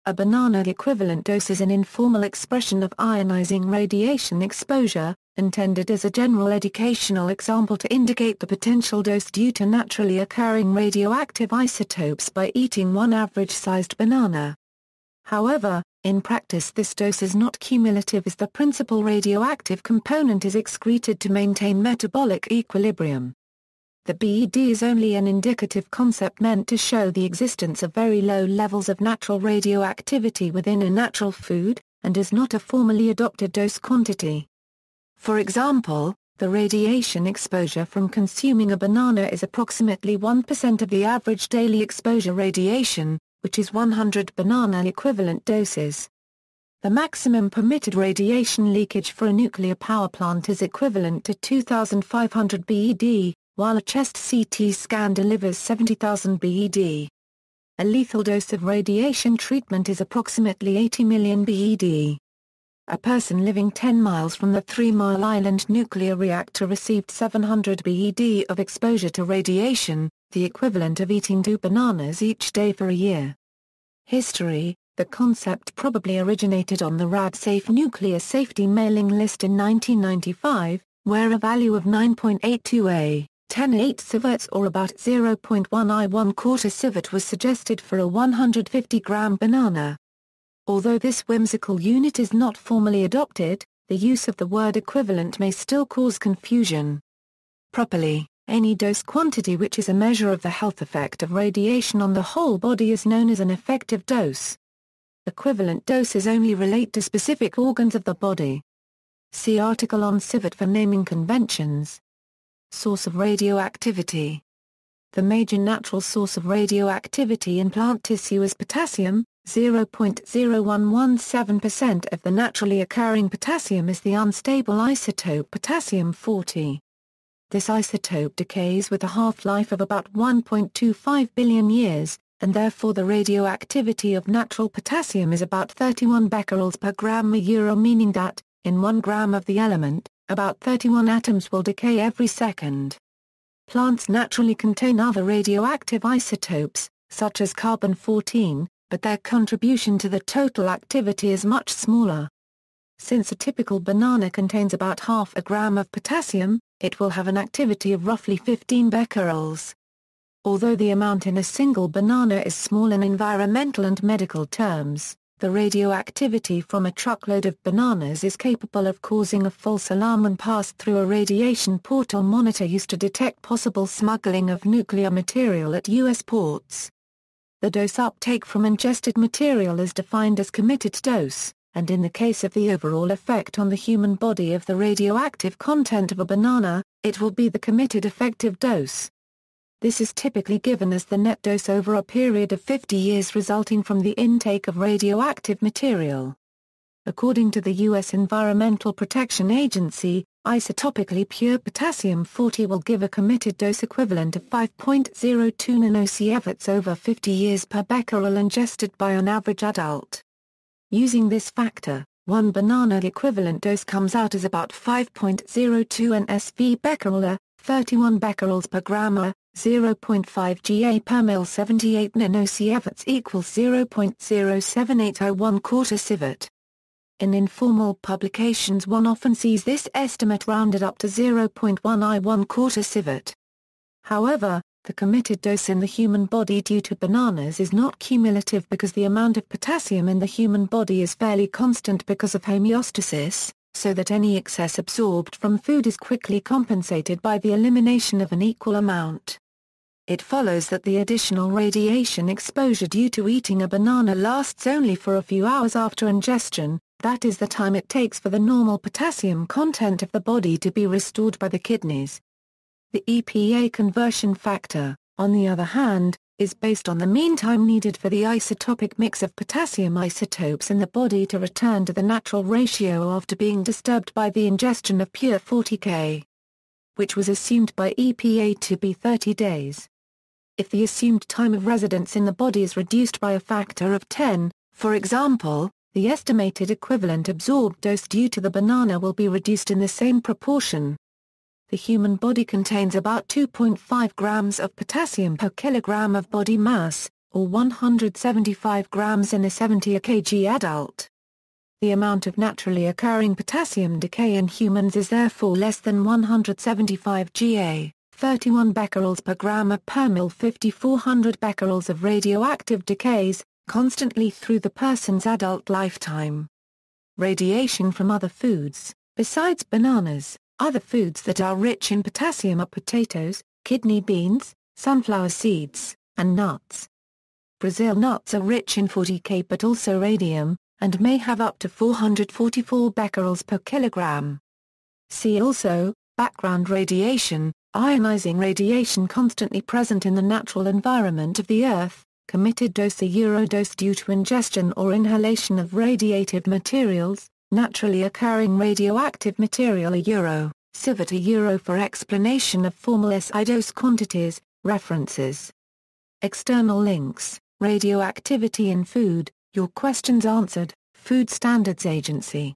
A banana equivalent dose is an informal expression of ionizing radiation exposure, intended as a general educational example to indicate the potential dose due to naturally occurring radioactive isotopes by eating one average-sized banana. However, in practice this dose is not cumulative as the principal radioactive component is excreted to maintain metabolic equilibrium. The BED is only an indicative concept meant to show the existence of very low levels of natural radioactivity within a natural food, and is not a formally adopted dose quantity. For example, the radiation exposure from consuming a banana is approximately 1% of the average daily exposure radiation, which is 100 banana equivalent doses. The maximum permitted radiation leakage for a nuclear power plant is equivalent to 2,500 BED, while a chest CT scan delivers 70,000 BED. A lethal dose of radiation treatment is approximately 80 million BED. A person living 10 miles from the 3 Mile Island nuclear reactor received 700 BED of exposure to radiation, the equivalent of eating 2 bananas each day for a year. History: the concept probably originated on the RadSafe nuclear safety mailing list in 1995, where a value of 9.82 10^8 sieverts or about 0.1 I1/4 sievert was suggested for a 150-gram banana. Although this whimsical unit is not formally adopted, the use of the word equivalent may still cause confusion. Properly, any dose quantity which is a measure of the health effect of radiation on the whole body is known as an effective dose. Equivalent doses only relate to specific organs of the body. See article on sievert for naming conventions. Source of radioactivity. The major natural source of radioactivity in plant tissue is potassium. 0.0117% of the naturally occurring potassium is the unstable isotope potassium-40. This isotope decays with a half-life of about 1.25 billion years, and therefore the radioactivity of natural potassium is about 31 becquerels per gram euro, meaning that, in 1 gram of the element, about 31 atoms will decay every second. Plants naturally contain other radioactive isotopes, such as carbon-14, but their contribution to the total activity is much smaller. Since a typical banana contains about half a gram of potassium, it will have an activity of roughly 15 becquerels. Although the amount in a single banana is small in environmental and medical terms, the radioactivity from a truckload of bananas is capable of causing a false alarm when passed through a radiation portal monitor used to detect possible smuggling of nuclear material at U.S. ports. The dose uptake from ingested material is defined as committed dose, and in the case of the overall effect on the human body of the radioactive content of a banana, it will be the committed effective dose. This is typically given as the net dose over a period of 50 years resulting from the intake of radioactive material. According to the U.S. Environmental Protection Agency, isotopically pure potassium-40 will give a committed dose equivalent of 5.02 nanosieverts over 50 years per becquerel ingested by an average adult. Using this factor, 1 banana equivalent dose comes out as about 5.02 NSV becquerel, 31 becquerels per gram, 0.5 Ga per mil. 78 nanosieverts equals 0.07801/4 sievert. In informal publications one often sees this estimate rounded up to 0.1 I1/4 sievert. However, the committed dose in the human body due to bananas is not cumulative because the amount of potassium in the human body is fairly constant because of homeostasis, so that any excess absorbed from food is quickly compensated by the elimination of an equal amount. It follows that the additional radiation exposure due to eating a banana lasts only for a few hours after ingestion, that is the time it takes for the normal potassium content of the body to be restored by the kidneys. The EPA conversion factor, on the other hand, is based on the mean time needed for the isotopic mix of potassium isotopes in the body to return to the natural ratio after being disturbed by the ingestion of pure 40K, which was assumed by EPA to be 30 days. If the assumed time of residence in the body is reduced by a factor of 10, for example, the estimated equivalent absorbed dose due to the banana will be reduced in the same proportion. The human body contains about 2.5 grams of potassium per kilogram of body mass, or 175 grams in a 70 kg adult. The amount of naturally occurring potassium decay in humans is therefore less than 175 Ga, 31 becquerels per gram per mil. 5400 becquerels of radioactive decays constantly through the person's adult lifetime. Radiation from other foods. Besides bananas, other foods that are rich in potassium are potatoes, kidney beans, sunflower seeds, and nuts. Brazil nuts are rich in 40K but also radium, and may have up to 444 becquerels per kilogram. See also, background radiation, ionizing radiation constantly present in the natural environment of the Earth, committed dose dose due to ingestion or inhalation of radiative materials, naturally occurring radioactive material civet for explanation of formal SI dose quantities, references. External links, Radioactivity in Food, Your Questions Answered, Food Standards Agency.